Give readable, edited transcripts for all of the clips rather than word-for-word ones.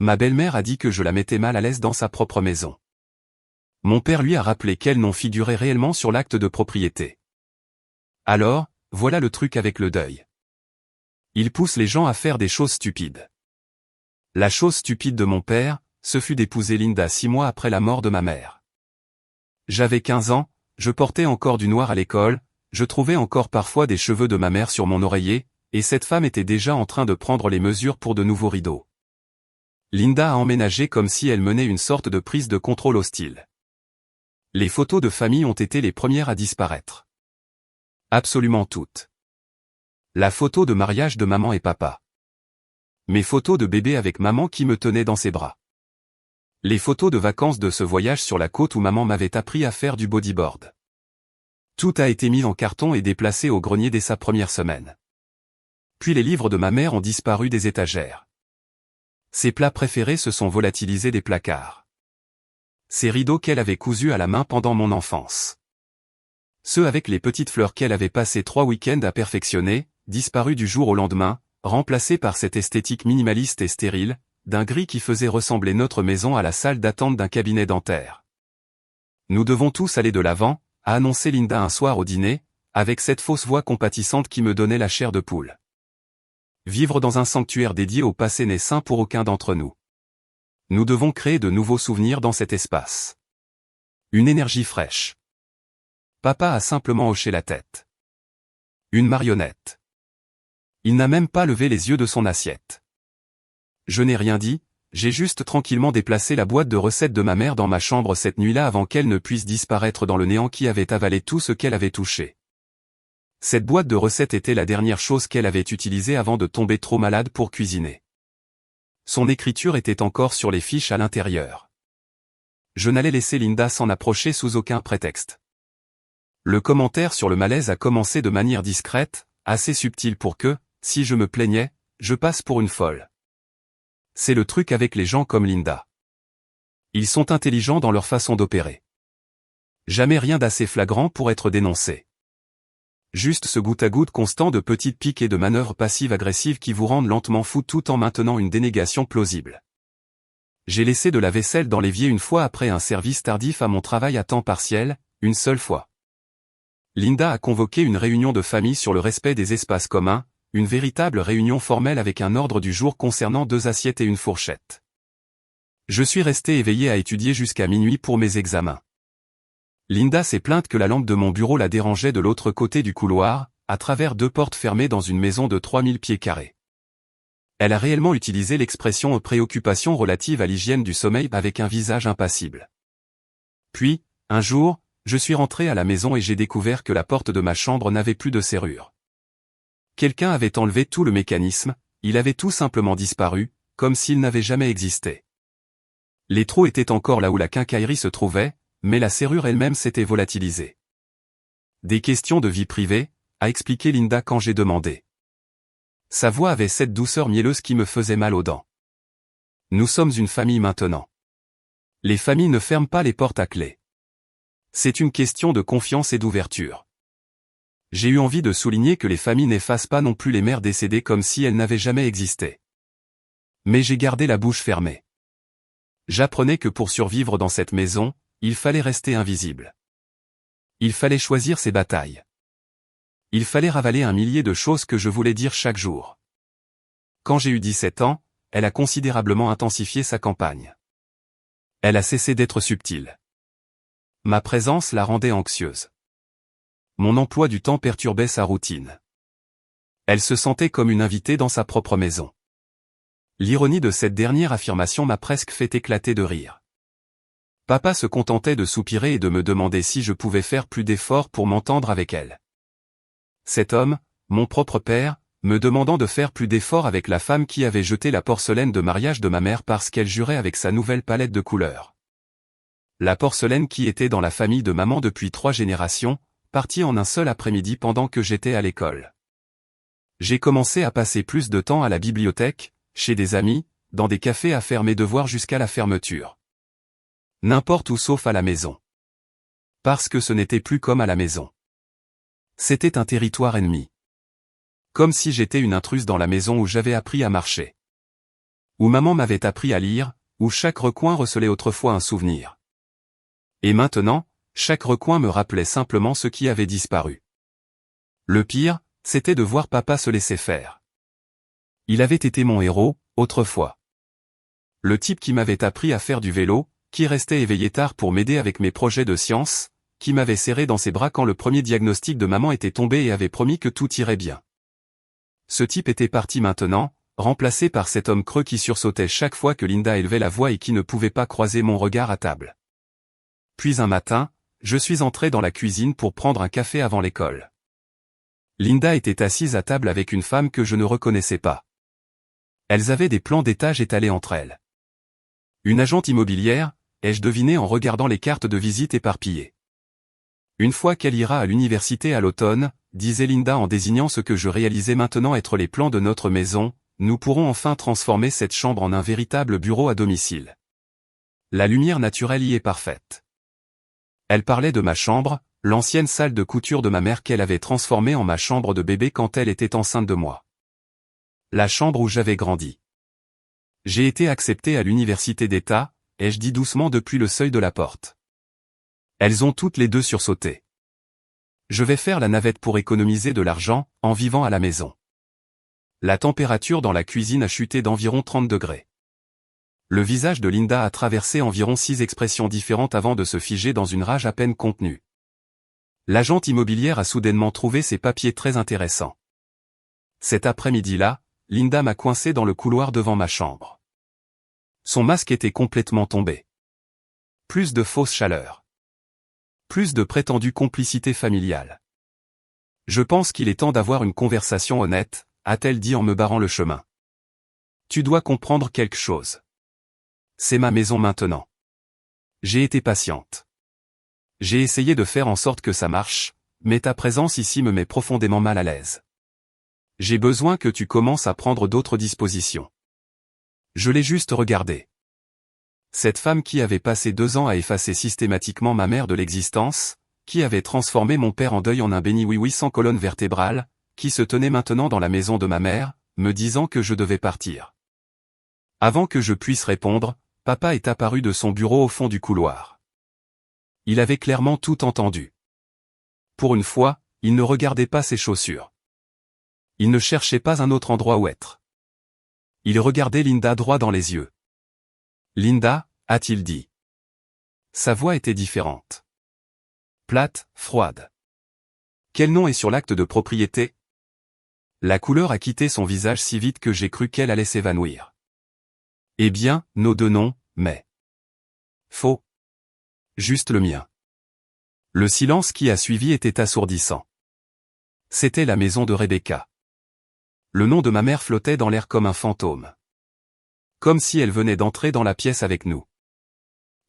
Ma belle-mère a dit que je la mettais mal à l'aise dans sa propre maison. Mon père lui a rappelé qu'elle non figurait réellement sur l'acte de propriété. Alors, voilà le truc avec le deuil. Il pousse les gens à faire des choses stupides. La chose stupide de mon père, ce fut d'épouser Linda 6 mois après la mort de ma mère. J'avais 15 ans, je portais encore du noir à l'école, je trouvais encore parfois des cheveux de ma mère sur mon oreiller, et cette femme était déjà en train de prendre les mesures pour de nouveaux rideaux. Linda a emménagé comme si elle menait une sorte de prise de contrôle hostile. Les photos de famille ont été les premières à disparaître. Absolument toutes. La photo de mariage de maman et papa. Mes photos de bébé avec maman qui me tenait dans ses bras. Les photos de vacances de ce voyage sur la côte où maman m'avait appris à faire du bodyboard. Tout a été mis en carton et déplacé au grenier dès sa première semaine. Puis les livres de ma mère ont disparu des étagères. Ses plats préférés se sont volatilisés des placards. Ces rideaux qu'elle avait cousus à la main pendant mon enfance. Ceux avec les petites fleurs qu'elle avait passé 3 week-ends à perfectionner, disparus du jour au lendemain, remplacés par cette esthétique minimaliste et stérile, d'un gris qui faisait ressembler notre maison à la salle d'attente d'un cabinet dentaire. Nous devons tous aller de l'avant, a annoncé Linda un soir au dîner, avec cette fausse voix compatissante qui me donnait la chair de poule. Vivre dans un sanctuaire dédié au passé n'est sain pour aucun d'entre nous. Nous devons créer de nouveaux souvenirs dans cet espace. Une énergie fraîche. Papa a simplement hoché la tête. Une marionnette. Il n'a même pas levé les yeux de son assiette. Je n'ai rien dit, j'ai juste tranquillement déplacé la boîte de recettes de ma mère dans ma chambre cette nuit-là avant qu'elle ne puisse disparaître dans le néant qui avait avalé tout ce qu'elle avait touché. Cette boîte de recettes était la dernière chose qu'elle avait utilisée avant de tomber trop malade pour cuisiner. Son écriture était encore sur les fiches à l'intérieur. Je n'allais laisser Linda s'en approcher sous aucun prétexte. Le commentaire sur le malaise a commencé de manière discrète, assez subtile pour que, si je me plaignais, je passe pour une folle. C'est le truc avec les gens comme Linda. Ils sont intelligents dans leur façon d'opérer. Jamais rien d'assez flagrant pour être dénoncé. Juste ce goutte-à-goutte constant de petites piques et de manœuvres passives-agressives qui vous rendent lentement fou tout en maintenant une dénégation plausible. J'ai laissé de la vaisselle dans l'évier une fois après un service tardif à mon travail à temps partiel, une seule fois. Linda a convoqué une réunion de famille sur le respect des espaces communs, une véritable réunion formelle avec un ordre du jour concernant 2 assiettes et une fourchette. Je suis resté éveillé à étudier jusqu'à minuit pour mes examens. Linda s'est plainte que la lampe de mon bureau la dérangeait de l'autre côté du couloir, à travers 2 portes fermées dans une maison de 3000 pieds carrés. Elle a réellement utilisé l'expression « préoccupation relative à l'hygiène du sommeil » avec un visage impassible. Puis, un jour, je suis rentré à la maison et j'ai découvert que la porte de ma chambre n'avait plus de serrure. Quelqu'un avait enlevé tout le mécanisme, il avait tout simplement disparu, comme s'il n'avait jamais existé. Les trous étaient encore là où la quincaillerie se trouvait, mais la serrure elle-même s'était volatilisée. Des questions de vie privée, a expliqué Linda quand j'ai demandé. Sa voix avait cette douceur mielleuse qui me faisait mal aux dents. Nous sommes une famille maintenant. Les familles ne ferment pas les portes à clé. C'est une question de confiance et d'ouverture. J'ai eu envie de souligner que les familles n'effacent pas non plus les mères décédées comme si elles n'avaient jamais existé. Mais j'ai gardé la bouche fermée. J'apprenais que pour survivre dans cette maison, il fallait rester invisible. Il fallait choisir ses batailles. Il fallait ravaler 1 millier de choses que je voulais dire chaque jour. Quand j'ai eu 17 ans, elle a considérablement intensifié sa campagne. Elle a cessé d'être subtile. Ma présence la rendait anxieuse. Mon emploi du temps perturbait sa routine. Elle se sentait comme une invitée dans sa propre maison. L'ironie de cette dernière affirmation m'a presque fait éclater de rire. Papa se contentait de soupirer et de me demander si je pouvais faire plus d'efforts pour m'entendre avec elle. Cet homme, mon propre père, me demandant de faire plus d'efforts avec la femme qui avait jeté la porcelaine de mariage de ma mère parce qu'elle jurait avec sa nouvelle palette de couleurs. La porcelaine qui était dans la famille de maman depuis 3 générations, partie en un seul après-midi pendant que j'étais à l'école. J'ai commencé à passer plus de temps à la bibliothèque, chez des amis, dans des cafés à faire mes devoirs jusqu'à la fermeture. N'importe où sauf à la maison. Parce que ce n'était plus comme à la maison. C'était un territoire ennemi. Comme si j'étais une intruse dans la maison où j'avais appris à marcher. Où maman m'avait appris à lire, où chaque recoin recelait autrefois un souvenir. Et maintenant, chaque recoin me rappelait simplement ce qui avait disparu. Le pire, c'était de voir papa se laisser faire. Il avait été mon héros, autrefois. Le type qui m'avait appris à faire du vélo, qui restait éveillé tard pour m'aider avec mes projets de science, qui m'avait serré dans ses bras quand le premier diagnostic de maman était tombé et avait promis que tout irait bien. Ce type était parti maintenant, remplacé par cet homme creux qui sursautait chaque fois que Linda élevait la voix et qui ne pouvait pas croiser mon regard à table. Puis un matin, je suis entré dans la cuisine pour prendre un café avant l'école. Linda était assise à table avec une femme que je ne reconnaissais pas. Elles avaient des plans d'étage étalés entre elles. Une agente immobilière, ai-je deviné en regardant les cartes de visite éparpillées. Une fois qu'elle ira à l'université à l'automne, disait Linda en désignant ce que je réalisais maintenant être les plans de notre maison, nous pourrons enfin transformer cette chambre en un véritable bureau à domicile. La lumière naturelle y est parfaite. Elle parlait de ma chambre, l'ancienne salle de couture de ma mère qu'elle avait transformée en ma chambre de bébé quand elle était enceinte de moi. La chambre où j'avais grandi. J'ai été accepté à l'université d'État, ai-je dit doucement depuis le seuil de la porte. Elles ont toutes les deux sursauté. Je vais faire la navette pour économiser de l'argent, en vivant à la maison. La température dans la cuisine a chuté d'environ 30 degrés. Le visage de Linda a traversé environ 6 expressions différentes avant de se figer dans une rage à peine contenue. L'agente immobilière a soudainement trouvé ses papiers très intéressants. Cet après-midi-là, Linda m'a coincé dans le couloir devant ma chambre. Son masque était complètement tombé. Plus de fausse chaleur. Plus de prétendue complicité familiale. Je pense qu'il est temps d'avoir une conversation honnête, a-t-elle dit en me barrant le chemin. Tu dois comprendre quelque chose. C'est ma maison maintenant. J'ai été patiente. J'ai essayé de faire en sorte que ça marche, mais ta présence ici me met profondément mal à l'aise. J'ai besoin que tu commences à prendre d'autres dispositions. Je l'ai juste regardée. Cette femme qui avait passé 2 ans à effacer systématiquement ma mère de l'existence, qui avait transformé mon père en deuil en un béni oui-oui sans colonne vertébrale, qui se tenait maintenant dans la maison de ma mère, me disant que je devais partir. Avant que je puisse répondre, papa est apparu de son bureau au fond du couloir. Il avait clairement tout entendu. Pour une fois, il ne regardait pas ses chaussures. Il ne cherchait pas un autre endroit où être. Il regardait Linda droit dans les yeux. Linda, a-t-il dit. Sa voix était différente. Plate, froide. Quel nom est sur l'acte de propriété? La couleur a quitté son visage si vite que j'ai cru qu'elle allait s'évanouir. Eh bien, nos 2 noms, mais... Faux. Juste le mien. Le silence qui a suivi était assourdissant. C'était la maison de Rebecca. Le nom de ma mère flottait dans l'air comme un fantôme. Comme si elle venait d'entrer dans la pièce avec nous.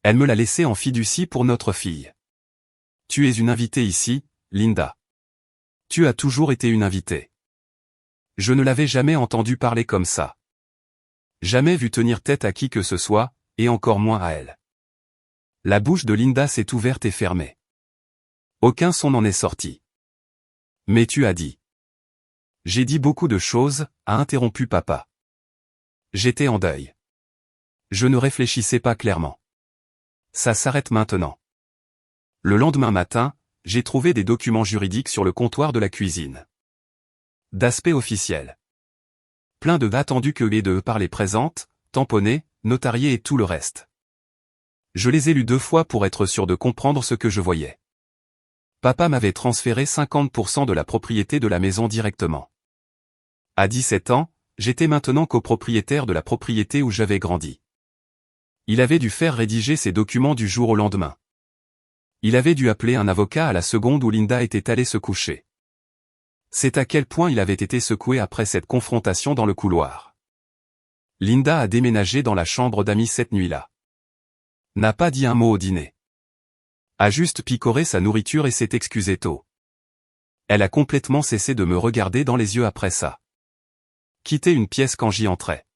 Elle me l'a laissé en fiducie pour notre fille. Tu es une invitée ici, Linda. Tu as toujours été une invitée. Je ne l'avais jamais entendu parler comme ça. Jamais vu tenir tête à qui que ce soit, et encore moins à elle. La bouche de Linda s'est ouverte et fermée. Aucun son n'en est sorti. Mais tu as dit. J'ai dit beaucoup de choses, a interrompu papa. J'étais en deuil. Je ne réfléchissais pas clairement. Ça s'arrête maintenant. Le lendemain matin, j'ai trouvé des documents juridiques sur le comptoir de la cuisine. D'aspect officiel. Plein de attendus que et de par les présentes, tamponnés, notariés et tout le reste. Je les ai lus 2 fois pour être sûr de comprendre ce que je voyais. Papa m'avait transféré 50% de la propriété de la maison directement. À 17 ans, j'étais maintenant copropriétaire de la propriété où j'avais grandi. Il avait dû faire rédiger ces documents du jour au lendemain. Il avait dû appeler un avocat à la seconde où Linda était allée se coucher. C'est à quel point il avait été secoué après cette confrontation dans le couloir. Linda a déménagé dans la chambre d'amis cette nuit-là. N'a pas dit un mot au dîner. A juste picoré sa nourriture et s'est excusée tôt. Elle a complètement cessé de me regarder dans les yeux après ça. Quitté une pièce quand j'y entrais.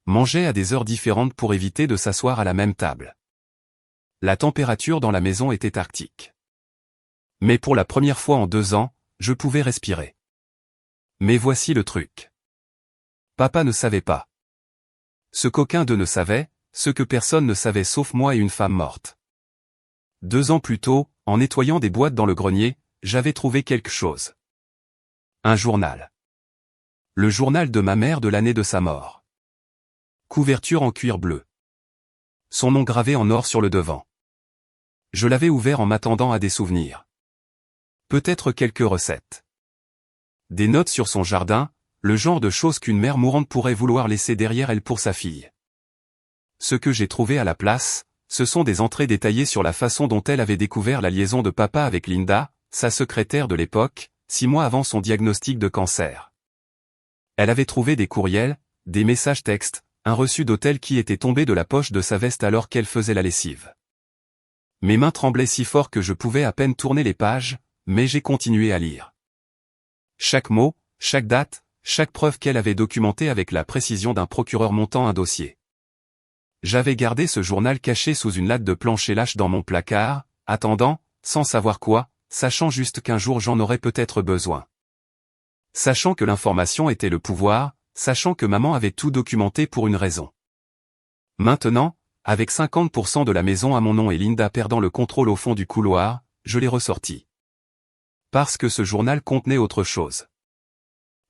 Mangeait à des heures différentes pour éviter de s'asseoir à la même table. La température dans la maison était arctique. Mais pour la première fois en 2 ans, je pouvais respirer. Mais voici le truc. Papa ne savait pas. Ce qu'aucun d'eux ne savait, ce que personne ne savait sauf moi et une femme morte. 2 ans plus tôt, en nettoyant des boîtes dans le grenier, j'avais trouvé quelque chose. Un journal. Le journal de ma mère de l'année de sa mort. Couverture en cuir bleu. Son nom gravé en or sur le devant. Je l'avais ouvert en m'attendant à des souvenirs. Peut-être quelques recettes. Des notes sur son jardin, le genre de choses qu'une mère mourante pourrait vouloir laisser derrière elle pour sa fille. Ce que j'ai trouvé à la place, ce sont des entrées détaillées sur la façon dont elle avait découvert la liaison de papa avec Linda, sa secrétaire de l'époque, 6 mois avant son diagnostic de cancer. Elle avait trouvé des courriels, des messages textes, un reçu d'hôtel qui était tombé de la poche de sa veste alors qu'elle faisait la lessive. Mes mains tremblaient si fort que je pouvais à peine tourner les pages, mais j'ai continué à lire. Chaque mot, chaque date, chaque preuve qu'elle avait documentée avec la précision d'un procureur montant un dossier. J'avais gardé ce journal caché sous une latte de plancher lâche dans mon placard, attendant, sans savoir quoi, sachant juste qu'un jour j'en aurais peut-être besoin. Sachant que l'information était le pouvoir, sachant que maman avait tout documenté pour une raison. Maintenant, avec 50% de la maison à mon nom et Linda perdant le contrôle au fond du couloir, je l'ai ressorti. Parce que ce journal contenait autre chose.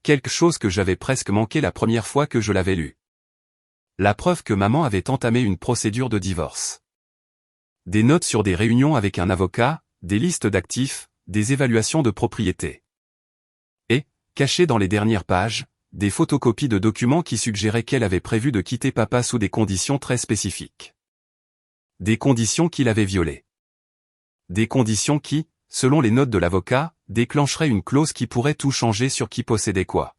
Quelque chose que j'avais presque manqué la première fois que je l'avais lu. La preuve que maman avait entamé une procédure de divorce. Des notes sur des réunions avec un avocat, des listes d'actifs, des évaluations de propriété. Et, cachées dans les dernières pages, des photocopies de documents qui suggéraient qu'elle avait prévu de quitter papa sous des conditions très spécifiques. Des conditions qu'il avait violées. Des conditions qui, selon les notes de l'avocat, déclencheraient une clause qui pourrait tout changer sur qui possédait quoi.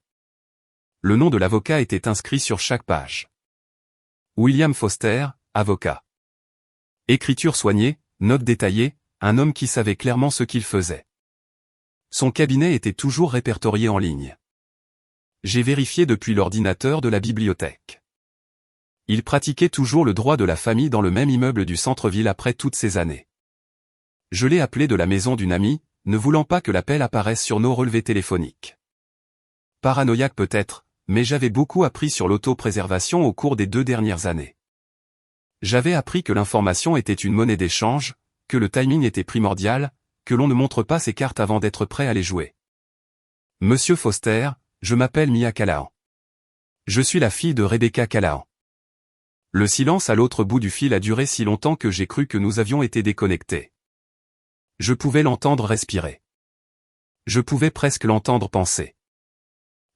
Le nom de l'avocat était inscrit sur chaque page. William Foster, avocat. Écriture soignée, notes détaillées, un homme qui savait clairement ce qu'il faisait. Son cabinet était toujours répertorié en ligne. J'ai vérifié depuis l'ordinateur de la bibliothèque. Il pratiquait toujours le droit de la famille dans le même immeuble du centre-ville après toutes ces années. Je l'ai appelé de la maison d'une amie, ne voulant pas que l'appel apparaisse sur nos relevés téléphoniques. Paranoïaque peut-être, mais j'avais beaucoup appris sur l'autopréservation au cours des 2 dernières années. J'avais appris que l'information était une monnaie d'échange, que le timing était primordial, que l'on ne montre pas ses cartes avant d'être prêt à les jouer. Monsieur Foster, je m'appelle Mia Callahan. Je suis la fille de Rebecca Callahan. Le silence à l'autre bout du fil a duré si longtemps que j'ai cru que nous avions été déconnectés. Je pouvais l'entendre respirer. Je pouvais presque l'entendre penser.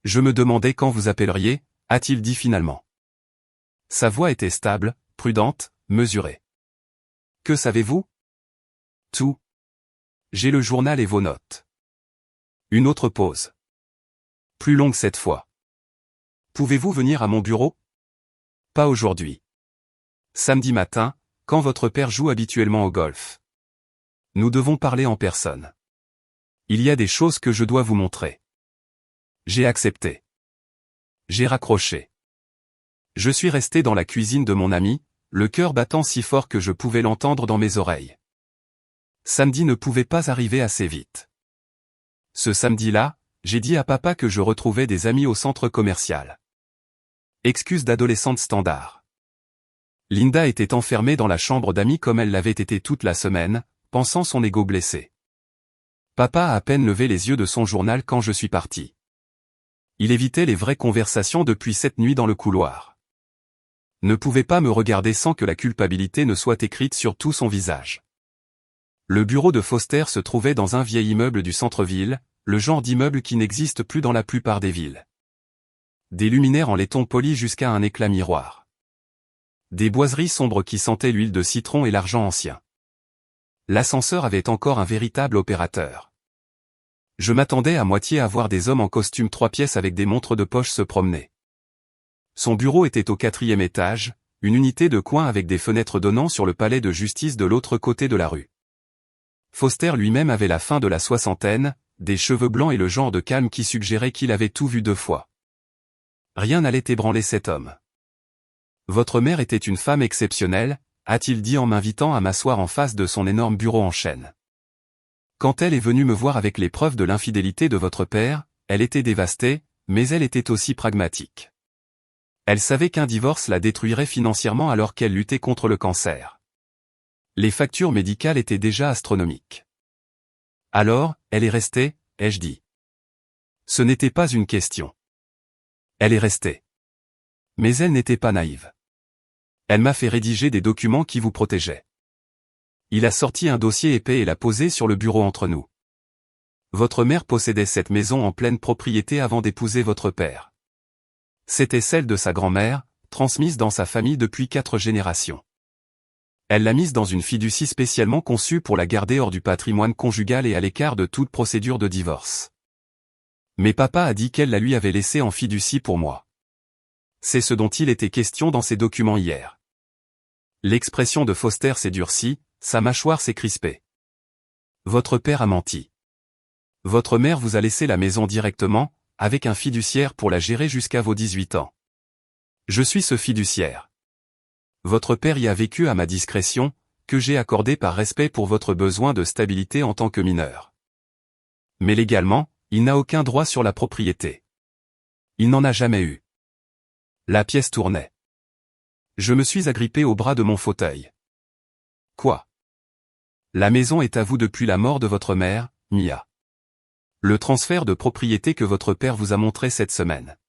Je me demandais quand vous appelleriez, a-t-il dit finalement. Sa voix était stable, prudente, mesurée. Que savez-vous? Tout. J'ai le journal et vos notes. Une autre pause. Plus longue cette fois. Pouvez-vous venir à mon bureau? Pas aujourd'hui. Samedi matin, quand votre père joue habituellement au golf. Nous devons parler en personne. Il y a des choses que je dois vous montrer. J'ai accepté. J'ai raccroché. Je suis resté dans la cuisine de mon ami, le cœur battant si fort que je pouvais l'entendre dans mes oreilles. Samedi ne pouvait pas arriver assez vite. Ce samedi-là, j'ai dit à papa que je retrouvais des amis au centre commercial. Excuse d'adolescente standard. Linda était enfermée dans la chambre d'amis comme elle l'avait été toute la semaine, pensant son ego blessé. Papa a à peine levé les yeux de son journal quand je suis parti. Il évitait les vraies conversations depuis cette nuit dans le couloir. Ne pouvait pas me regarder sans que la culpabilité ne soit écrite sur tout son visage. Le bureau de Foster se trouvait dans un vieil immeuble du centre-ville, le genre d'immeuble qui n'existe plus dans la plupart des villes. Des luminaires en laiton poli jusqu'à un éclat miroir. Des boiseries sombres qui sentaient l'huile de citron et l'argent ancien. L'ascenseur avait encore un véritable opérateur. Je m'attendais à moitié à voir des hommes en costume 3 pièces avec des montres de poche se promener. Son bureau était au 4e étage, une unité de coin avec des fenêtres donnant sur le palais de justice de l'autre côté de la rue. Foster lui-même avait la fin de la soixantaine, des cheveux blancs et le genre de calme qui suggérait qu'il avait tout vu 2 fois. Rien n'allait ébranler cet homme. Votre mère était une femme exceptionnelle, a-t-il dit en m'invitant à m'asseoir en face de son énorme bureau en chêne. Quand elle est venue me voir avec les preuves de l'infidélité de votre père, elle était dévastée, mais elle était aussi pragmatique. Elle savait qu'un divorce la détruirait financièrement alors qu'elle luttait contre le cancer. Les factures médicales étaient déjà astronomiques. Alors, elle est restée, ai-je dit. Ce n'était pas une question. Elle est restée. Mais elle n'était pas naïve. Elle m'a fait rédiger des documents qui vous protégeaient. Il a sorti un dossier épais et l'a posé sur le bureau entre nous. Votre mère possédait cette maison en pleine propriété avant d'épouser votre père. C'était celle de sa grand-mère, transmise dans sa famille depuis 4 générations. Elle l'a mise dans une fiducie spécialement conçue pour la garder hors du patrimoine conjugal et à l'écart de toute procédure de divorce. Mais papa a dit qu'elle la lui avait laissée en fiducie pour moi. C'est ce dont il était question dans ces documents hier. L'expression de Foster s'est durcie, sa mâchoire s'est crispée. Votre père a menti. Votre mère vous a laissé la maison directement, avec un fiduciaire pour la gérer jusqu'à vos 18 ans. Je suis ce fiduciaire. Votre père y a vécu à ma discrétion, que j'ai accordé par respect pour votre besoin de stabilité en tant que mineur. Mais légalement, il n'a aucun droit sur la propriété. Il n'en a jamais eu. La pièce tournait. Je me suis agrippé au bras de mon fauteuil. Quoi? La maison est à vous depuis la mort de votre mère, Mia. Le transfert de propriété que votre père vous a montré cette semaine.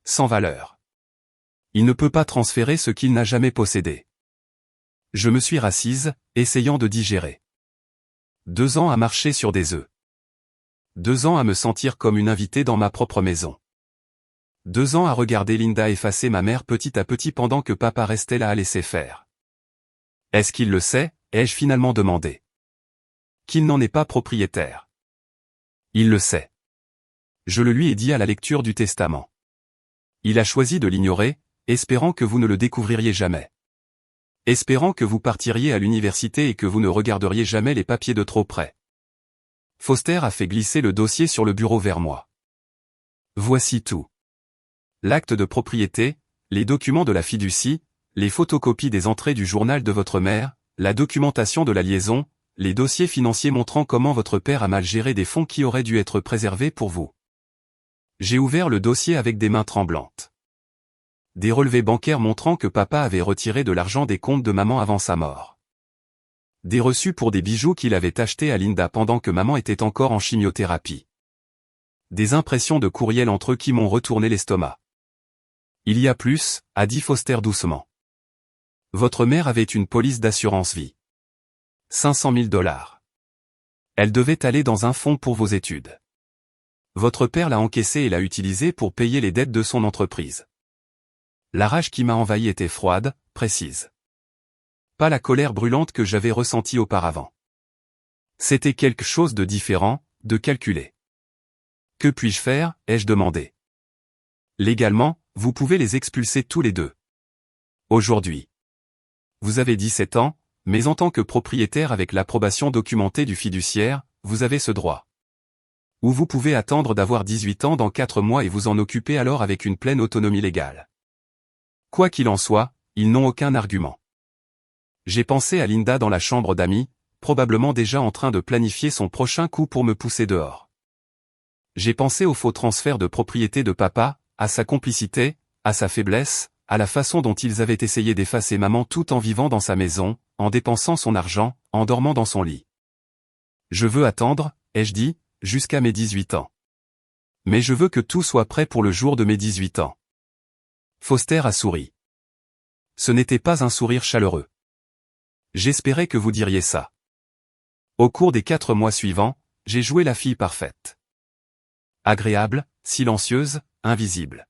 Sans valeur. Il ne peut pas transférer ce qu'il n'a jamais possédé. Je me suis rassise, essayant de digérer. 2 ans à marcher sur des œufs. 2 ans à me sentir comme une invitée dans ma propre maison. 2 ans à regarder Linda effacer ma mère petit à petit pendant que papa restait là à laisser faire. Est-ce qu'il le sait, ai-je finalement demandé. Qu'il n'en est pas propriétaire. Il le sait. Je le lui ai dit à la lecture du testament. Il a choisi de l'ignorer, espérant que vous ne le découvririez jamais. Espérant que vous partiriez à l'université et que vous ne regarderiez jamais les papiers de trop près. Foster a fait glisser le dossier sur le bureau vers moi. Voici tout. L'acte de propriété, les documents de la fiducie, les photocopies des entrées du journal de votre mère, la documentation de la liaison, les dossiers financiers montrant comment votre père a mal géré des fonds qui auraient dû être préservés pour vous. J'ai ouvert le dossier avec des mains tremblantes. Des relevés bancaires montrant que papa avait retiré de l'argent des comptes de maman avant sa mort. Des reçus pour des bijoux qu'il avait achetés à Linda pendant que maman était encore en chimiothérapie. Des impressions de courriel entre eux qui m'ont retourné l'estomac. Il y a plus, a dit Foster doucement. Votre mère avait une police d'assurance vie. 500 000 $. Elle devait aller dans un fonds pour vos études. Votre père l'a encaissée et l'a utilisée pour payer les dettes de son entreprise. La rage qui m'a envahi était froide, précise. Pas la colère brûlante que j'avais ressentie auparavant. C'était quelque chose de différent, de calculé. Que puis-je faire, ai-je demandé. Légalement, vous pouvez les expulser tous les deux. Aujourd'hui. Vous avez 17 ans, mais en tant que propriétaire avec l'approbation documentée du fiduciaire, vous avez ce droit. Ou vous pouvez attendre d'avoir 18 ans dans 4 mois et vous en occuper alors avec une pleine autonomie légale. Quoi qu'il en soit, ils n'ont aucun argument. J'ai pensé à Linda dans la chambre d'amis, probablement déjà en train de planifier son prochain coup pour me pousser dehors. J'ai pensé au faux transfert de propriété de papa, à sa complicité, à sa faiblesse, à la façon dont ils avaient essayé d'effacer maman tout en vivant dans sa maison, en dépensant son argent, en dormant dans son lit. Je veux attendre, ai-je dit, jusqu'à mes 18 ans. Mais je veux que tout soit prêt pour le jour de mes 18 ans. Foster a souri. Ce n'était pas un sourire chaleureux. J'espérais que vous diriez ça. Au cours des 4 mois suivants, j'ai joué la fille parfaite. Agréable, silencieuse, invisible.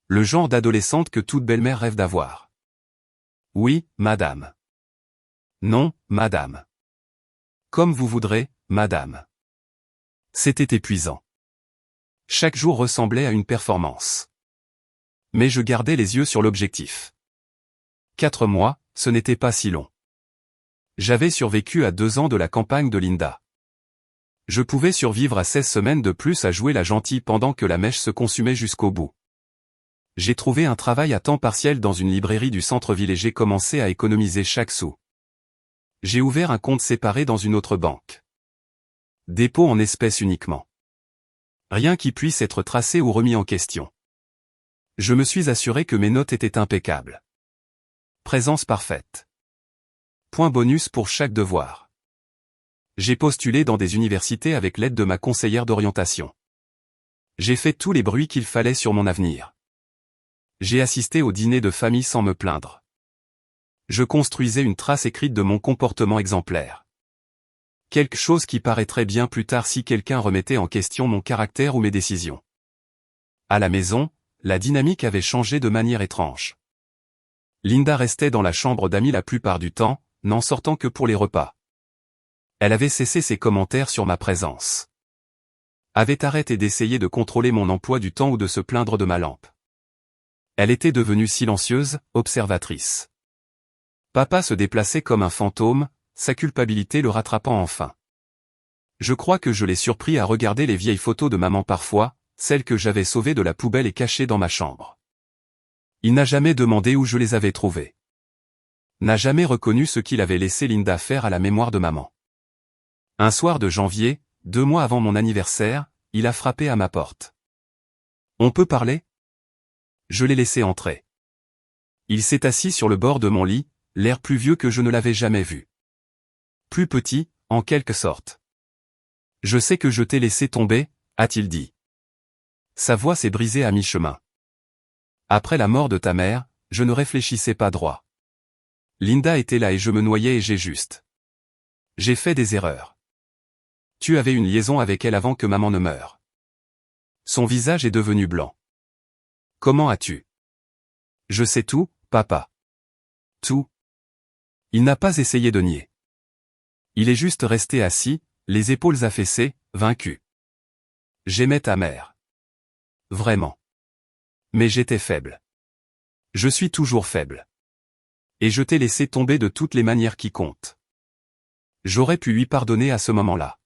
Le genre d'adolescente que toute belle-mère rêve d'avoir. Oui, madame. Non, madame. Comme vous voudrez, madame. C'était épuisant. Chaque jour ressemblait à une performance. Mais je gardais les yeux sur l'objectif. 4 mois, ce n'était pas si long. J'avais survécu à 2 ans de la campagne de Linda. Je pouvais survivre à 16 semaines de plus à jouer la gentille pendant que la mèche se consumait jusqu'au bout. J'ai trouvé un travail à temps partiel dans une librairie du centre-ville et j'ai commencé à économiser chaque sou. J'ai ouvert un compte séparé dans une autre banque. Dépôt en espèces uniquement. Rien qui puisse être tracé ou remis en question. Je me suis assuré que mes notes étaient impeccables. Présence parfaite. Point bonus pour chaque devoir. J'ai postulé dans des universités avec l'aide de ma conseillère d'orientation. J'ai fait tous les bruits qu'il fallait sur mon avenir. J'ai assisté au dîner de famille sans me plaindre. Je construisais une trace écrite de mon comportement exemplaire. Quelque chose qui paraîtrait bien plus tard si quelqu'un remettait en question mon caractère ou mes décisions. À la maison, la dynamique avait changé de manière étrange. Linda restait dans la chambre d'amis la plupart du temps, n'en sortant que pour les repas. Elle avait cessé ses commentaires sur ma présence. Avait arrêté d'essayer de contrôler mon emploi du temps ou de se plaindre de ma lampe. Elle était devenue silencieuse, observatrice. Papa se déplaçait comme un fantôme, sa culpabilité le rattrapant enfin. Je crois que je l'ai surpris à regarder les vieilles photos de maman parfois, celles que j'avais sauvées de la poubelle et cachées dans ma chambre. Il n'a jamais demandé où je les avais trouvées. N'a jamais reconnu ce qu'il avait laissé Linda faire à la mémoire de maman. Un soir de janvier, 2 mois avant mon anniversaire, il a frappé à ma porte. « On peut parler ?» Je l'ai laissé entrer. Il s'est assis sur le bord de mon lit, l'air plus vieux que je ne l'avais jamais vu. Plus petit, en quelque sorte. « Je sais que je t'ai laissé tomber », a-t-il dit. Sa voix s'est brisée à mi-chemin. Après la mort de ta mère, je ne réfléchissais pas droit. Linda était là et je me noyais et j'ai juste. J'ai fait des erreurs. Tu avais une liaison avec elle avant que maman ne meure. Son visage est devenu blanc. Comment as-tu? Je sais tout, papa. Tout. Il n'a pas essayé de nier. Il est juste resté assis, les épaules affaissées, vaincu. J'aimais ta mère. Vraiment. Mais j'étais faible. Je suis toujours faible. Et je t'ai laissé tomber de toutes les manières qui comptent. J'aurais pu lui pardonner à ce moment-là.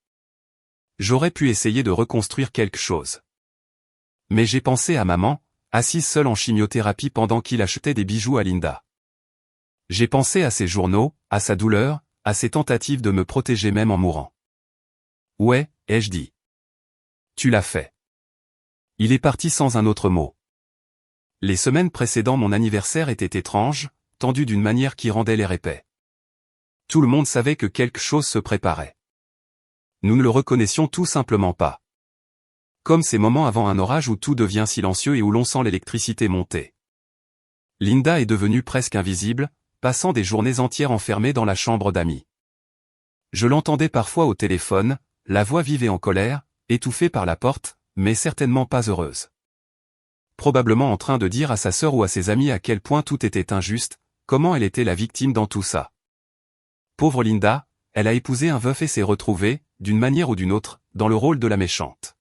J'aurais pu essayer de reconstruire quelque chose. Mais j'ai pensé à maman, assise seule en chimiothérapie pendant qu'il achetait des bijoux à Linda. J'ai pensé à ses journaux, à sa douleur, à ses tentatives de me protéger même en mourant. Ouais, ai-je dit. Tu l'as fait. Il est parti sans un autre mot. Les semaines précédant mon anniversaire étaient étranges, tendues d'une manière qui rendait l'air épais. Tout le monde savait que quelque chose se préparait. Nous ne le reconnaissions tout simplement pas. Comme ces moments avant un orage où tout devient silencieux et où l'on sent l'électricité monter. Linda est devenue presque invisible, passant des journées entières enfermée dans la chambre d'amis. Je l'entendais parfois au téléphone, la voix vive et en colère, étouffée par la porte, mais certainement pas heureuse. Probablement en train de dire à sa sœur ou à ses amis à quel point tout était injuste, comment elle était la victime dans tout ça. Pauvre Linda, elle a épousé un veuf et s'est retrouvée, d'une manière ou d'une autre, dans le rôle de la méchante.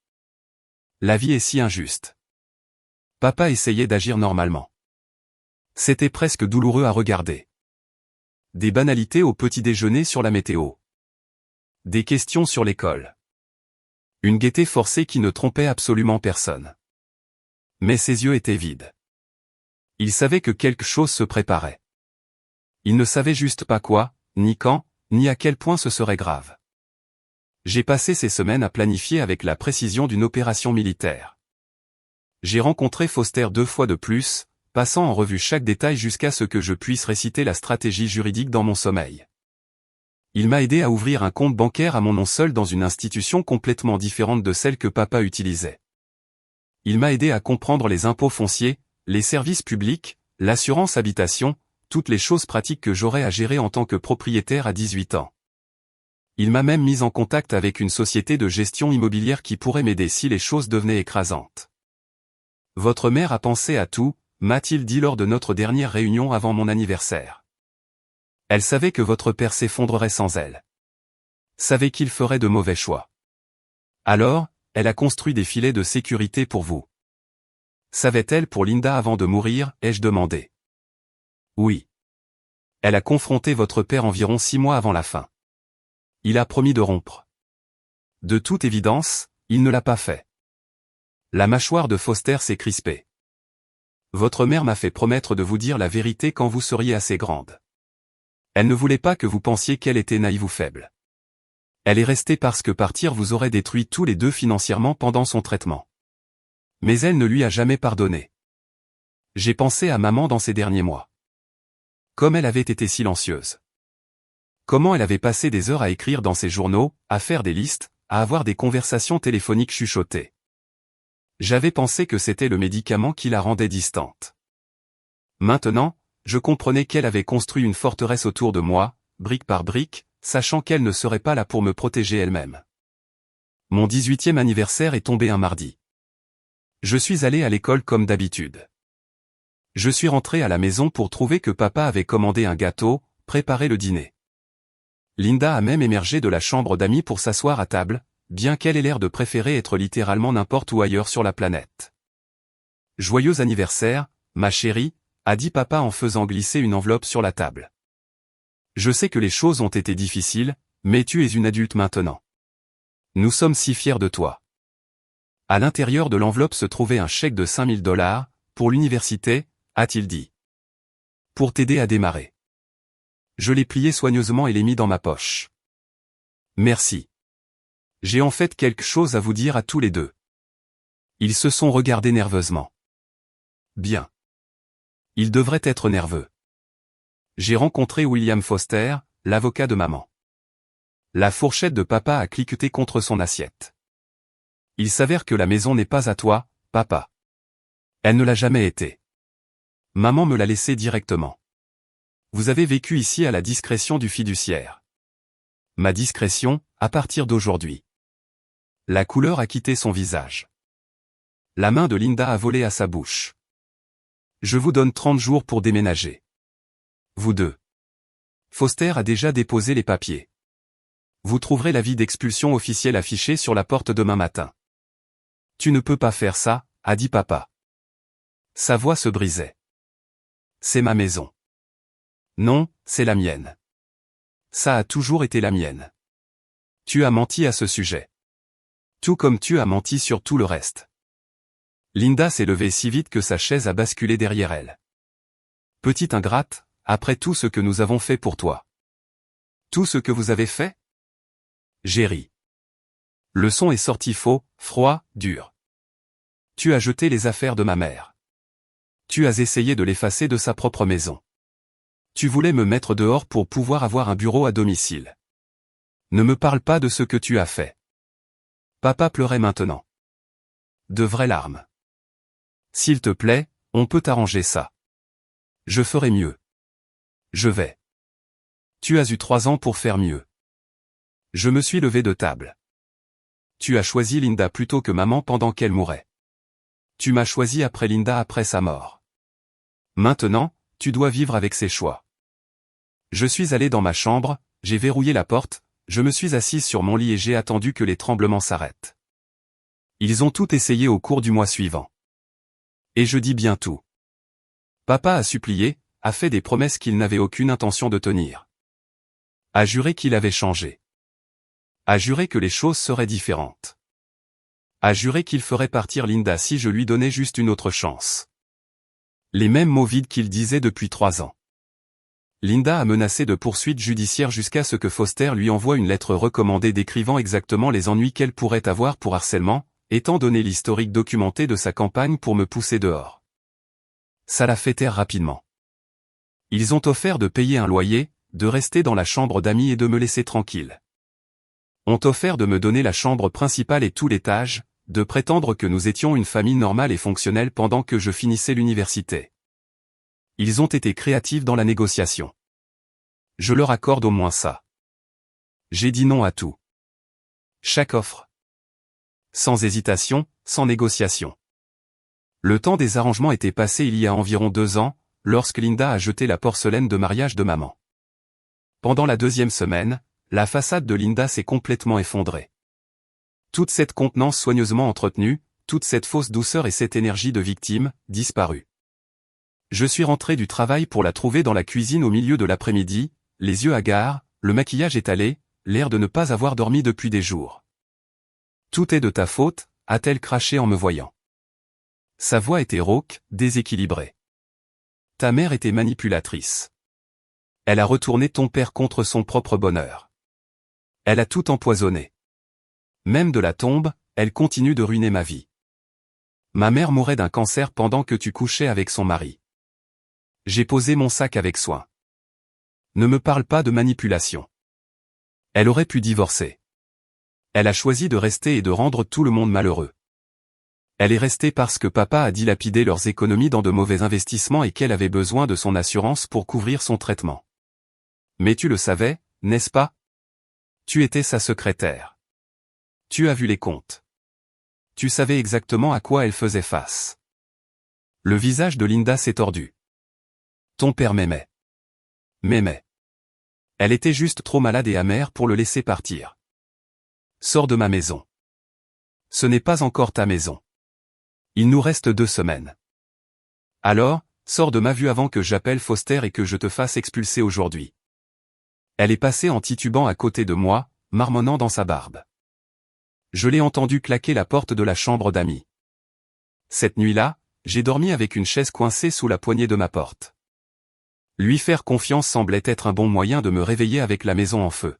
La vie est si injuste. Papa essayait d'agir normalement. C'était presque douloureux à regarder. Des banalités au petit déjeuner sur la météo. Des questions sur l'école. Une gaieté forcée qui ne trompait absolument personne. Mais ses yeux étaient vides. Il savait que quelque chose se préparait. Il ne savait juste pas quoi, ni quand, ni à quel point ce serait grave. J'ai passé ces semaines à planifier avec la précision d'une opération militaire. J'ai rencontré Foster 2 fois de plus, passant en revue chaque détail jusqu'à ce que je puisse réciter la stratégie juridique dans mon sommeil. Il m'a aidé à ouvrir un compte bancaire à mon nom seul dans une institution complètement différente de celle que papa utilisait. Il m'a aidé à comprendre les impôts fonciers, les services publics, l'assurance habitation, toutes les choses pratiques que j'aurais à gérer en tant que propriétaire à 18 ans. Il m'a même mis en contact avec une société de gestion immobilière qui pourrait m'aider si les choses devenaient écrasantes. Votre mère a pensé à tout, m'a-t-il dit lors de notre dernière réunion avant mon anniversaire. Elle savait que votre père s'effondrerait sans elle. Savait qu'il ferait de mauvais choix. Alors, elle a construit des filets de sécurité pour vous. Savait-elle pour Linda avant de mourir, ai-je demandé. Oui. Elle a confronté votre père environ 6 mois avant la fin. Il a promis de rompre. De toute évidence, il ne l'a pas fait. La mâchoire de Foster s'est crispée. Votre mère m'a fait promettre de vous dire la vérité quand vous seriez assez grande. Elle ne voulait pas que vous pensiez qu'elle était naïve ou faible. Elle est restée parce que partir vous aurait détruit tous les deux financièrement pendant son traitement. Mais elle ne lui a jamais pardonné. J'ai pensé à maman dans ces derniers mois. Comme elle avait été silencieuse. Comment elle avait passé des heures à écrire dans ses journaux, à faire des listes, à avoir des conversations téléphoniques chuchotées. J'avais pensé que c'était le médicament qui la rendait distante. Maintenant, je comprenais qu'elle avait construit une forteresse autour de moi, brique par brique, sachant qu'elle ne serait pas là pour me protéger elle-même. Mon 18e anniversaire est tombé un mardi. Je suis allé à l'école comme d'habitude. Je suis rentré à la maison pour trouver que papa avait commandé un gâteau, préparé le dîner. Linda a même émergé de la chambre d'amis pour s'asseoir à table, bien qu'elle ait l'air de préférer être littéralement n'importe où ailleurs sur la planète. « Joyeux anniversaire, ma chérie », a dit papa en faisant glisser une enveloppe sur la table. « Je sais que les choses ont été difficiles, mais tu es une adulte maintenant. Nous sommes si fiers de toi. » À l'intérieur de l'enveloppe se trouvait un chèque de $5000, pour l'université, a-t-il dit. Pour t'aider à démarrer. Je l'ai plié soigneusement et l'ai mis dans ma poche. Merci. J'ai en fait quelque chose à vous dire à tous les deux. Ils se sont regardés nerveusement. Bien. Ils devraient être nerveux. J'ai rencontré William Foster, l'avocat de maman. La fourchette de papa a cliqueté contre son assiette. Il s'avère que la maison n'est pas à toi, papa. Elle ne l'a jamais été. Maman me l'a laissée directement. Vous avez vécu ici à la discrétion du fiduciaire. Ma discrétion, à partir d'aujourd'hui. La couleur a quitté son visage. La main de Linda a volé à sa bouche. Je vous donne 30 jours pour déménager. Vous deux. Foster a déjà déposé les papiers. Vous trouverez l'avis d'expulsion officiel affiché sur la porte demain matin. Tu ne peux pas faire ça, a dit papa. Sa voix se brisait. C'est ma maison. Non, c'est la mienne. Ça a toujours été la mienne. Tu as menti à ce sujet. Tout comme tu as menti sur tout le reste. Linda s'est levée si vite que sa chaise a basculé derrière elle. Petite ingrate, après tout ce que nous avons fait pour toi. Tout ce que vous avez fait? J'ai ri. Le son est sorti faux, froid, dur. Tu as jeté les affaires de ma mère. Tu as essayé de l'effacer de sa propre maison. Tu voulais me mettre dehors pour pouvoir avoir un bureau à domicile. Ne me parle pas de ce que tu as fait. Papa pleurait maintenant. De vraies larmes. S'il te plaît, on peut arranger ça. Je ferai mieux. Je vais. Tu as eu 3 ans pour faire mieux. Je me suis levé de table. Tu as choisi Linda plutôt que maman pendant qu'elle mourait. Tu m'as choisi après Linda après sa mort. Maintenant, tu dois vivre avec ses choix. Je suis allé dans ma chambre, j'ai verrouillé la porte, je me suis assise sur mon lit et j'ai attendu que les tremblements s'arrêtent. Ils ont tout essayé au cours du mois suivant. Et je dis bien tout. Papa a supplié, a fait des promesses qu'il n'avait aucune intention de tenir. A juré qu'il avait changé. A juré que les choses seraient différentes. A juré qu'il ferait partir Linda si je lui donnais juste une autre chance. Les mêmes mots vides qu'il disait depuis 3 ans. Linda a menacé de poursuites judiciaires jusqu'à ce que Foster lui envoie une lettre recommandée décrivant exactement les ennuis qu'elle pourrait avoir pour harcèlement, étant donné l'historique documenté de sa campagne pour me pousser dehors. Ça l'a fait taire rapidement. Ils ont offert de payer un loyer, de rester dans la chambre d'amis et de me laisser tranquille. Ont offert de me donner la chambre principale et tout l'étage, de prétendre que nous étions une famille normale et fonctionnelle pendant que je finissais l'université. Ils ont été créatifs dans la négociation. Je leur accorde au moins ça. J'ai dit non à tout. Chaque offre. Sans hésitation, sans négociation. Le temps des arrangements était passé il y a environ 2 ans, lorsque Linda a jeté la porcelaine de mariage de maman. Pendant la 2e semaine, la façade de Linda s'est complètement effondrée. Toute cette contenance soigneusement entretenue, toute cette fausse douceur et cette énergie de victime, disparue. Je suis rentré du travail pour la trouver dans la cuisine au milieu de l'après-midi, les yeux hagards, le maquillage étalé, l'air de ne pas avoir dormi depuis des jours. Tout est de ta faute, a-t-elle craché en me voyant. Sa voix était rauque, déséquilibrée. Ta mère était manipulatrice. Elle a retourné ton père contre son propre bonheur. Elle a tout empoisonné. Même de la tombe, elle continue de ruiner ma vie. Ma mère mourait d'un cancer pendant que tu couchais avec son mari. J'ai posé mon sac avec soin. Ne me parle pas de manipulation. Elle aurait pu divorcer. Elle a choisi de rester et de rendre tout le monde malheureux. Elle est restée parce que papa a dilapidé leurs économies dans de mauvais investissements et qu'elle avait besoin de son assurance pour couvrir son traitement. Mais tu le savais, n'est-ce pas? Tu étais sa secrétaire. Tu as vu les comptes. Tu savais exactement à quoi elle faisait face. Le visage de Linda s'est tordu. Ton père m'aimait. M'aimait. Elle était juste trop malade et amère pour le laisser partir. Sors de ma maison. Ce n'est pas encore ta maison. Il nous reste 2 semaines. Alors, sors de ma vue avant que j'appelle Foster et que je te fasse expulser aujourd'hui. Elle est passée en titubant à côté de moi, marmonnant dans sa barbe. Je l'ai entendu claquer la porte de la chambre d'amis. Cette nuit-là, j'ai dormi avec une chaise coincée sous la poignée de ma porte. Lui faire confiance semblait être un bon moyen de me réveiller avec la maison en feu.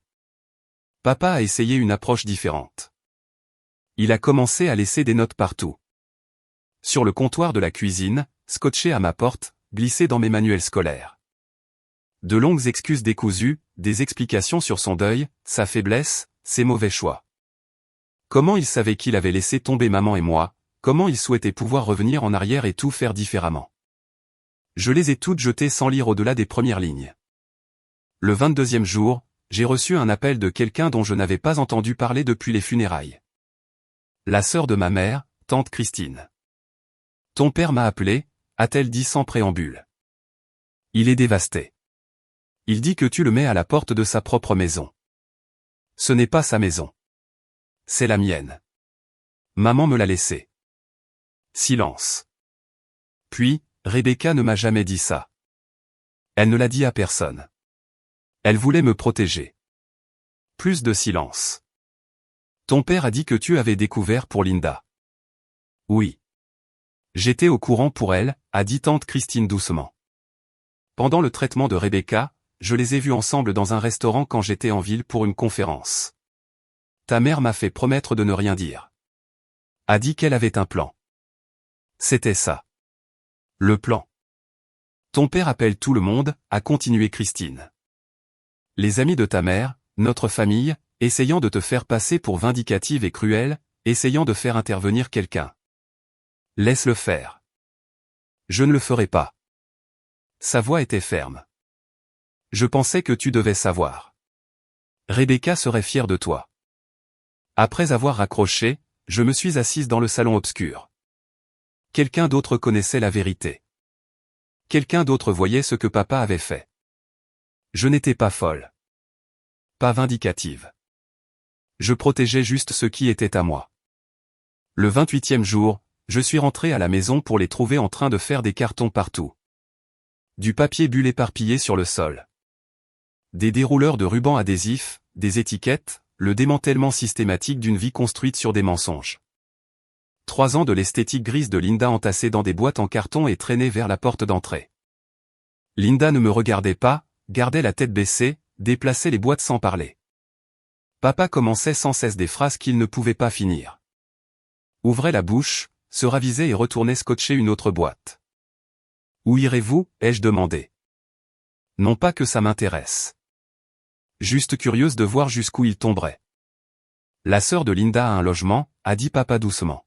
Papa a essayé une approche différente. Il a commencé à laisser des notes partout. Sur le comptoir de la cuisine, scotché à ma porte, glissé dans mes manuels scolaires. De longues excuses décousues, des explications sur son deuil, sa faiblesse, ses mauvais choix. Comment il savait qu'il avait laissé tomber maman et moi, comment il souhaitait pouvoir revenir en arrière et tout faire différemment. Je les ai toutes jetées sans lire au-delà des premières lignes. Le 22e jour, j'ai reçu un appel de quelqu'un dont je n'avais pas entendu parler depuis les funérailles. La sœur de ma mère, tante Christine. Ton père m'a appelé, a-t-elle dit sans préambule. Il est dévasté. Il dit que tu le mets à la porte de sa propre maison. Ce n'est pas sa maison. C'est la mienne. Maman me l'a laissé. Silence. Puis, Rebecca ne m'a jamais dit ça. Elle ne l'a dit à personne. Elle voulait me protéger. Plus de silence. Ton père a dit que tu avais découvert pour Linda. Oui. J'étais au courant pour elle, a dit tante Christine doucement. Pendant le traitement de Rebecca, je les ai vus ensemble dans un restaurant quand j'étais en ville pour une conférence. Ta mère m'a fait promettre de ne rien dire. A dit qu'elle avait un plan. C'était ça. Le plan. Ton père appelle tout le monde, a continué Christine. Les amis de ta mère, notre famille, essayant de te faire passer pour vindicative et cruelle, essayant de faire intervenir quelqu'un. Laisse-le faire. Je ne le ferai pas. Sa voix était ferme. Je pensais que tu devais savoir. Rebecca serait fière de toi. Après avoir raccroché, je me suis assise dans le salon obscur. Quelqu'un d'autre connaissait la vérité. Quelqu'un d'autre voyait ce que papa avait fait. Je n'étais pas folle. Pas vindicative. Je protégeais juste ce qui était à moi. Le 28e jour, je suis rentré à la maison pour les trouver en train de faire des cartons partout. Du papier bulle éparpillé sur le sol. Des dérouleurs de rubans adhésifs, des étiquettes, le démantèlement systématique d'une vie construite sur des mensonges. 3 ans de l'esthétique grise de Linda entassée dans des boîtes en carton et traînée vers la porte d'entrée. Linda ne me regardait pas, gardait la tête baissée, déplaçait les boîtes sans parler. Papa commençait sans cesse des phrases qu'il ne pouvait pas finir. Ouvrait la bouche, se ravisait et retournait scotcher une autre boîte. Où irez-vous, ai-je demandé. Non pas que ça m'intéresse. Juste curieuse de voir jusqu'où il tomberait. La sœur de Linda a un logement, a dit papa doucement.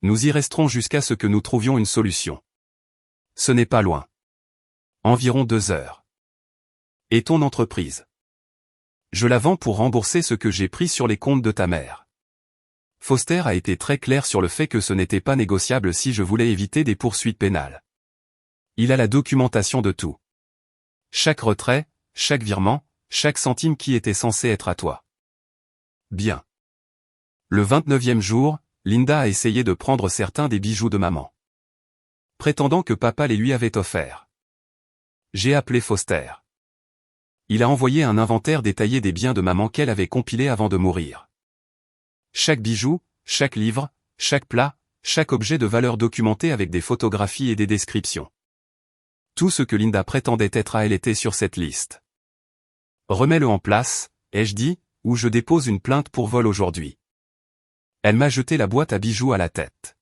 Nous y resterons jusqu'à ce que nous trouvions une solution. Ce n'est pas loin. Environ 2 heures. Et ton entreprise? Je la vends pour rembourser ce que j'ai pris sur les comptes de ta mère. Foster a été très clair sur le fait que ce n'était pas négociable si je voulais éviter des poursuites pénales. Il a la documentation de tout. Chaque retrait, chaque virement, chaque centime qui était censé être à toi. Bien. Le 29e jour, Linda a essayé de prendre certains des bijoux de maman. Prétendant que papa les lui avait offerts. J'ai appelé Foster. Il a envoyé un inventaire détaillé des biens de maman qu'elle avait compilés avant de mourir. Chaque bijou, chaque livre, chaque plat, chaque objet de valeur documenté avec des photographies et des descriptions. Tout ce que Linda prétendait être à elle était sur cette liste. Remets-le en place, ai-je dit, ou je dépose une plainte pour vol aujourd'hui. Elle m'a jeté la boîte à bijoux à la tête.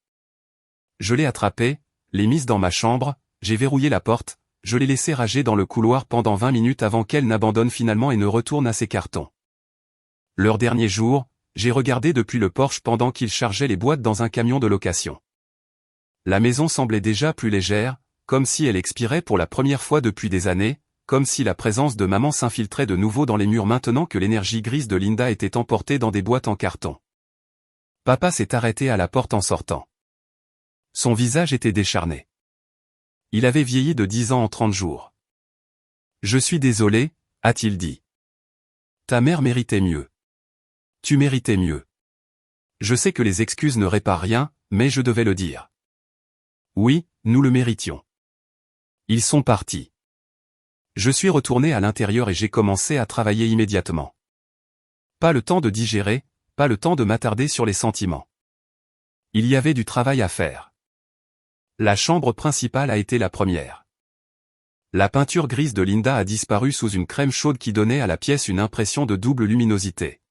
Je l'ai attrapée, l'ai mise dans ma chambre, j'ai verrouillé la porte, je l'ai laissée rager dans le couloir pendant 20 minutes avant qu'elle n'abandonne finalement et ne retourne à ses cartons. Leur dernier jour, j'ai regardé depuis le porche pendant qu'ils chargeaient les boîtes dans un camion de location. La maison semblait déjà plus légère, comme si elle expirait pour la première fois depuis des années, comme si la présence de maman s'infiltrait de nouveau dans les murs maintenant que l'énergie grise de Linda était emportée dans des boîtes en carton. Papa s'est arrêté à la porte en sortant. Son visage était décharné. Il avait vieilli de 10 ans en 30 jours. « Je suis désolé », a-t-il dit. « Ta mère méritait mieux. Tu méritais mieux. Je sais que les excuses ne réparent rien, mais je devais le dire. Oui, nous le méritions. » Ils sont partis. Je suis retourné à l'intérieur et j'ai commencé à travailler immédiatement. Pas le temps de digérer, pas le temps de m'attarder sur les sentiments. Il y avait du travail à faire. La chambre principale a été la première. La peinture grise de Linda a disparu sous une crème chaude qui donnait à la pièce une impression de double luminosité.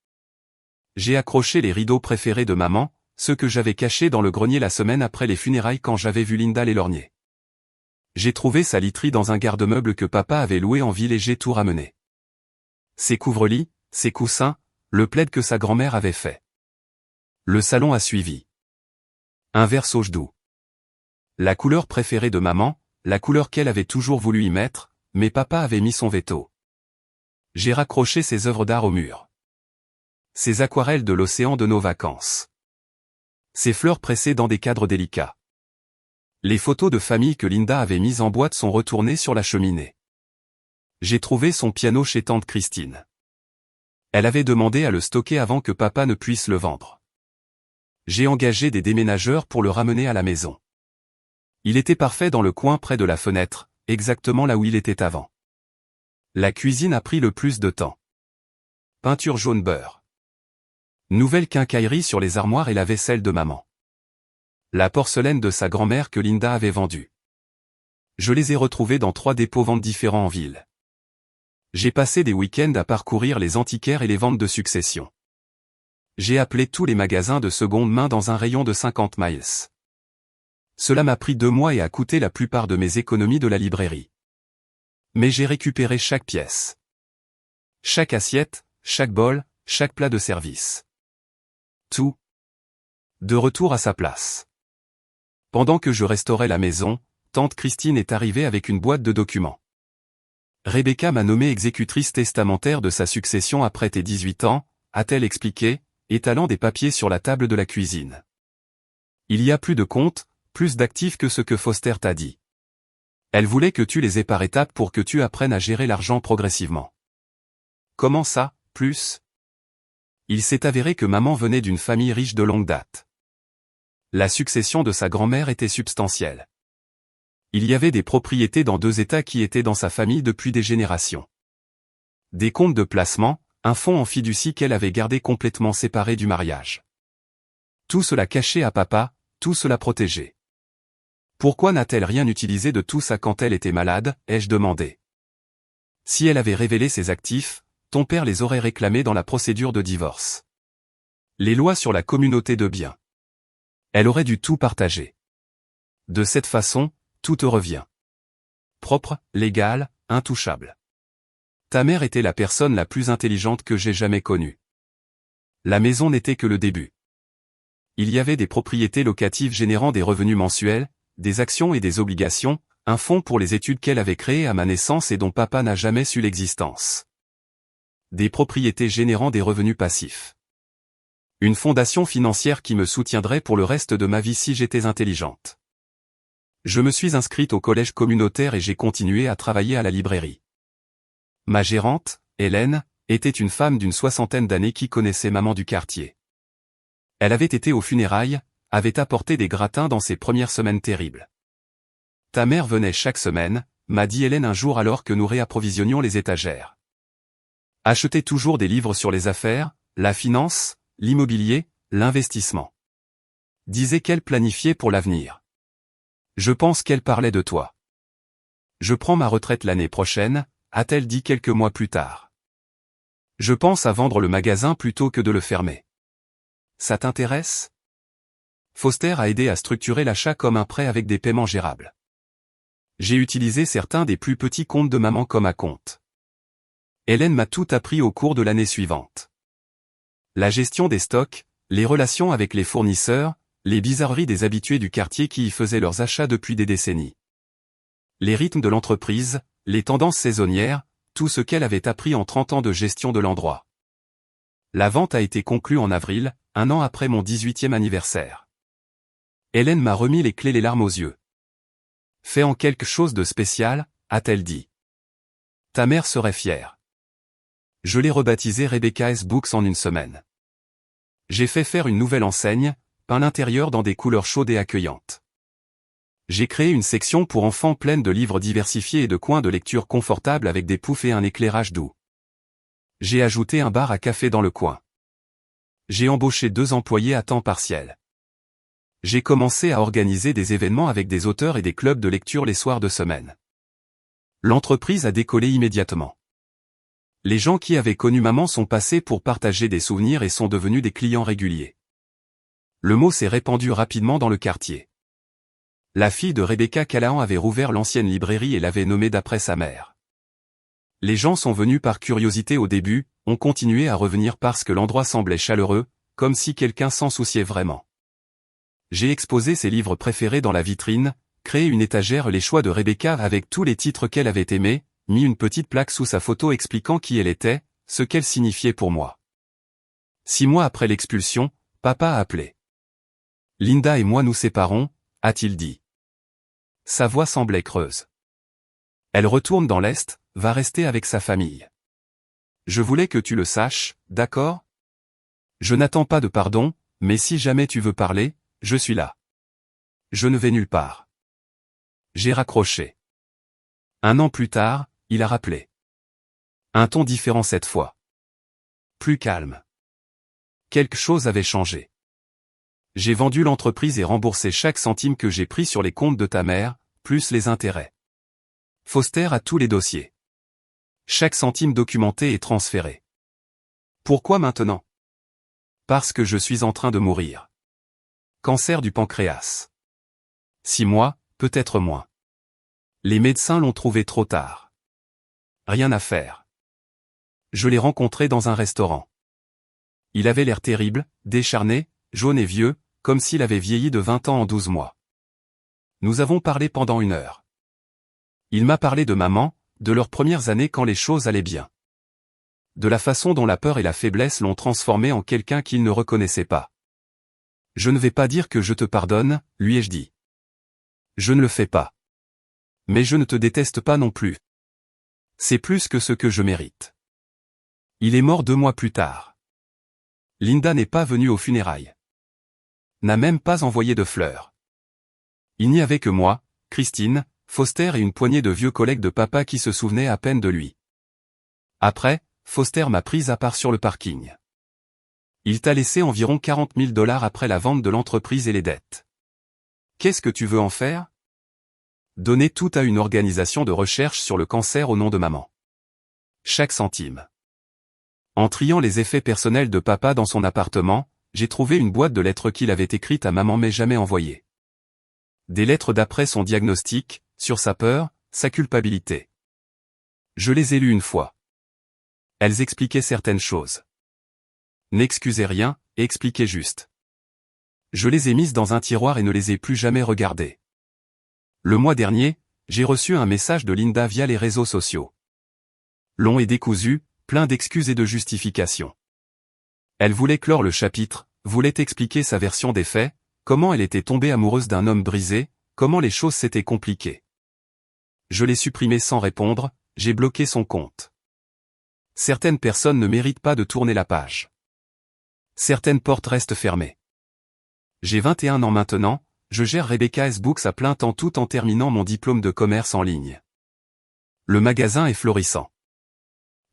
J'ai accroché les rideaux préférés de maman, ceux que j'avais cachés dans le grenier la semaine après les funérailles quand j'avais vu Linda les lorgner. J'ai trouvé sa literie dans un garde-meuble que papa avait loué en ville et j'ai tout ramené. Ses couvre-lits, ses coussins, le plaid que sa grand-mère avait fait. Le salon a suivi. Un verre sauge doux. La couleur préférée de maman, la couleur qu'elle avait toujours voulu y mettre, mais papa avait mis son veto. J'ai raccroché ses œuvres d'art au mur. Ses aquarelles de l'océan de nos vacances. Ses fleurs pressées dans des cadres délicats. Les photos de famille que Linda avait mises en boîte sont retournées sur la cheminée. J'ai trouvé son piano chez tante Christine. Elle avait demandé à le stocker avant que papa ne puisse le vendre. J'ai engagé des déménageurs pour le ramener à la maison. Il était parfait dans le coin près de la fenêtre, exactement là où il était avant. La cuisine a pris le plus de temps. Peinture jaune beurre. Nouvelle quincaillerie sur les armoires et la vaisselle de maman. La porcelaine de sa grand-mère que Linda avait vendue. Je les ai retrouvés dans 3 dépôts-ventes différents en ville. J'ai passé des week-ends à parcourir les antiquaires et les ventes de succession. J'ai appelé tous les magasins de seconde main dans un rayon de 50 miles. Cela m'a pris 2 mois et a coûté la plupart de mes économies de la librairie. Mais j'ai récupéré chaque pièce. Chaque assiette, chaque bol, chaque plat de service. Tout. De retour à sa place. Pendant que je restaurais la maison, tante Christine est arrivée avec une boîte de documents. Rebecca m'a nommée exécutrice testamentaire de sa succession après tes 18 ans, a-t-elle expliqué, étalant des papiers sur la table de la cuisine. Il y a plus de comptes, plus d'actifs que ce que Foster t'a dit. Elle voulait que tu les aies par étapes pour que tu apprennes à gérer l'argent progressivement. Comment ça, plus? Il s'est avéré que maman venait d'une famille riche de longue date. La succession de sa grand-mère était substantielle. Il y avait des propriétés dans 2 États qui étaient dans sa famille depuis des générations. Des comptes de placement, un fonds en fiducie qu'elle avait gardé complètement séparé du mariage. Tout cela caché à papa, tout cela protégé. Pourquoi n'a-t-elle rien utilisé de tout ça quand elle était malade, ai-je demandé. Si elle avait révélé ses actifs, ton père les aurait réclamés dans la procédure de divorce. Les lois sur la communauté de biens. Elle aurait dû tout partager. De cette façon, tout te revient. Propre, légal, intouchable. Ta mère était la personne la plus intelligente que j'ai jamais connue. La maison n'était que le début. Il y avait des propriétés locatives générant des revenus mensuels, des actions et des obligations, un fonds pour les études qu'elle avait créé à ma naissance et dont papa n'a jamais su l'existence. Des propriétés générant des revenus passifs. Une fondation financière qui me soutiendrait pour le reste de ma vie si j'étais intelligente. Je me suis inscrite au collège communautaire et j'ai continué à travailler à la librairie. Ma gérante, Hélène, était une femme d'une 60aine d'années qui connaissait maman du quartier. Elle avait été aux funérailles, avait apporté des gratins dans ses premières semaines terribles. Ta mère venait chaque semaine, m'a dit Hélène un jour alors que nous réapprovisionnions les étagères. Achetait toujours des livres sur les affaires, la finance, l'immobilier, l'investissement. Disait qu'elle planifiait pour l'avenir. Je pense qu'elle parlait de toi. Je prends ma retraite l'année prochaine, a-t-elle dit quelques mois plus tard. Je pense à vendre le magasin plutôt que de le fermer. Ça t'intéresse? Foster a aidé à structurer l'achat comme un prêt avec des paiements gérables. J'ai utilisé certains des plus petits comptes de maman comme acompte. Hélène m'a tout appris au cours de l'année suivante. La gestion des stocks, les relations avec les fournisseurs, les bizarreries des habitués du quartier qui y faisaient leurs achats depuis des décennies. Les rythmes de l'entreprise, les tendances saisonnières, tout ce qu'elle avait appris en 30 ans de gestion de l'endroit. La vente a été conclue en avril, un an après mon 18e anniversaire. Hélène m'a remis les clés les larmes aux yeux. Fais en quelque chose de spécial, a-t-elle dit. Ta mère serait fière. Je l'ai rebaptisé Rebecca S. Books en une semaine. J'ai fait faire une nouvelle enseigne, peint l'intérieur dans des couleurs chaudes et accueillantes. J'ai créé une section pour enfants pleine de livres diversifiés et de coins de lecture confortables avec des poufs et un éclairage doux. J'ai ajouté un bar à café dans le coin. J'ai embauché 2 employés à temps partiel. J'ai commencé à organiser des événements avec des auteurs et des clubs de lecture les soirs de semaine. L'entreprise a décollé immédiatement. Les gens qui avaient connu maman sont passés pour partager des souvenirs et sont devenus des clients réguliers. Le mot s'est répandu rapidement dans le quartier. La fille de Rebecca Callahan avait rouvert l'ancienne librairie et l'avait nommée d'après sa mère. Les gens sont venus par curiosité au début, ont continué à revenir parce que l'endroit semblait chaleureux, comme si quelqu'un s'en souciait vraiment. J'ai exposé ses livres préférés dans la vitrine, créé une étagère les choix de Rebecca avec tous les titres qu'elle avait aimés, mis une petite plaque sous sa photo expliquant qui elle était, ce qu'elle signifiait pour moi. 6 mois après l'expulsion, papa a appelé. Linda et moi nous séparons, a-t-il dit. Sa voix semblait creuse. Elle retourne dans l'Est, va rester avec sa famille. Je voulais que tu le saches, d'accord? Je n'attends pas de pardon, mais si jamais tu veux parler, je suis là. Je ne vais nulle part. J'ai raccroché. 1 an plus tard, il a rappelé. Un ton différent cette fois. Plus calme. Quelque chose avait changé. J'ai vendu l'entreprise et remboursé chaque centime que j'ai pris sur les comptes de ta mère, plus les intérêts. Foster a tous les dossiers. Chaque centime documenté et transféré. Pourquoi maintenant? Parce que je suis en train de mourir. Cancer du pancréas. 6 mois, peut-être moins. Les médecins l'ont trouvé trop tard. Rien à faire. Je l'ai rencontré dans un restaurant. Il avait l'air terrible, décharné, jaune et vieux, comme s'il avait vieilli de 20 ans en 12 mois. Nous avons parlé pendant 1 heure. Il m'a parlé de maman, de leurs premières années quand les choses allaient bien. De la façon dont la peur et la faiblesse l'ont transformé en quelqu'un qu'il ne reconnaissait pas. Je ne vais pas dire que je te pardonne, lui ai-je dit. Je ne le fais pas. Mais je ne te déteste pas non plus. C'est plus que ce que je mérite. Il est mort 2 mois plus tard. Linda n'est pas venue aux funérailles. N'a même pas envoyé de fleurs. Il n'y avait que moi, Christine, Foster et une poignée de vieux collègues de papa qui se souvenaient à peine de lui. Après, Foster m'a prise à part sur le parking. Il t'a laissé environ $40 000 après la vente de l'entreprise et les dettes. Qu'est-ce que tu veux en faire? Donner tout à une organisation de recherche sur le cancer au nom de maman. Chaque centime. En triant les effets personnels de papa dans son appartement, j'ai trouvé une boîte de lettres qu'il avait écrites à maman mais jamais envoyées. Des lettres d'après son diagnostic, sur sa peur, sa culpabilité. Je les ai lues 1 fois. Elles expliquaient certaines choses. N'excusaient rien, et expliquaient juste. Je les ai mises dans un tiroir et ne les ai plus jamais regardées. Le mois dernier, j'ai reçu un message de Linda via les réseaux sociaux. Long et décousu, plein d'excuses et de justifications. Elle voulait clore le chapitre, voulait expliquer sa version des faits, comment elle était tombée amoureuse d'un homme brisé, comment les choses s'étaient compliquées. Je l'ai supprimé sans répondre, j'ai bloqué son compte. Certaines personnes ne méritent pas de tourner la page. Certaines portes restent fermées. J'ai 21 ans maintenant, je gère Rebecca S. Books à plein temps tout en terminant mon diplôme de commerce en ligne. Le magasin est florissant.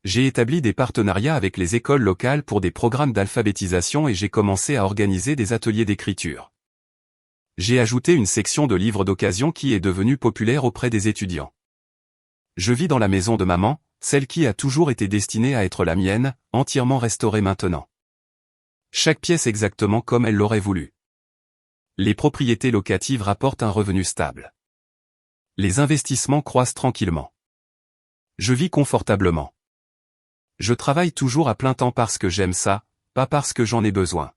J'ai établi des partenariats avec les écoles locales pour des programmes d'alphabétisation et j'ai commencé à organiser des ateliers d'écriture. J'ai ajouté une section de livres d'occasion qui est devenue populaire auprès des étudiants. Je vis dans la maison de maman, celle qui a toujours été destinée à être la mienne, entièrement restaurée maintenant. Chaque pièce exactement comme elle l'aurait voulu. Les propriétés locatives rapportent un revenu stable. Les investissements croissent tranquillement. Je vis confortablement. Je travaille toujours à plein temps parce que j'aime ça, pas parce que j'en ai besoin.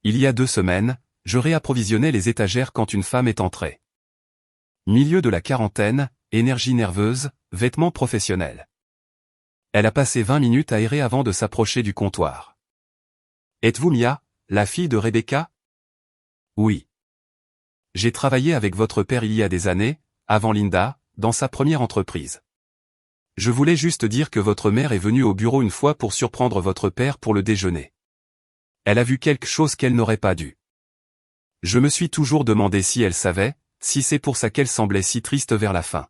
Il y a 2 semaines, je réapprovisionnais les étagères quand une femme est entrée. Milieu de la quarantaine, énergie nerveuse, vêtements professionnels. Elle a passé 20 minutes à errer avant de s'approcher du comptoir. Êtes-vous Mia, la fille de Rebecca? Oui. J'ai travaillé avec votre père il y a des années, avant Linda, dans sa première entreprise. Je voulais juste dire que votre mère est venue au bureau une fois pour surprendre votre père pour le déjeuner. Elle a vu quelque chose qu'elle n'aurait pas dû. Je me suis toujours demandé si elle savait, si c'est pour ça qu'elle semblait si triste vers la fin.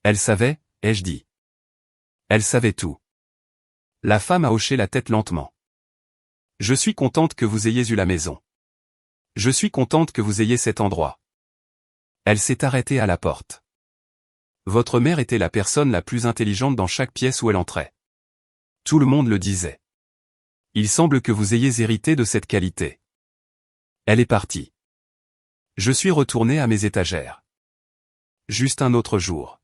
Elle savait, ai-je dit. Elle savait tout. La femme a hoché la tête lentement. Je suis contente que vous ayez eu la maison. Je suis contente que vous ayez cet endroit. Elle s'est arrêtée à la porte. Votre mère était la personne la plus intelligente dans chaque pièce où elle entrait. Tout le monde le disait. Il semble que vous ayez hérité de cette qualité. Elle est partie. Je suis retourné à mes étagères. Juste un autre jour.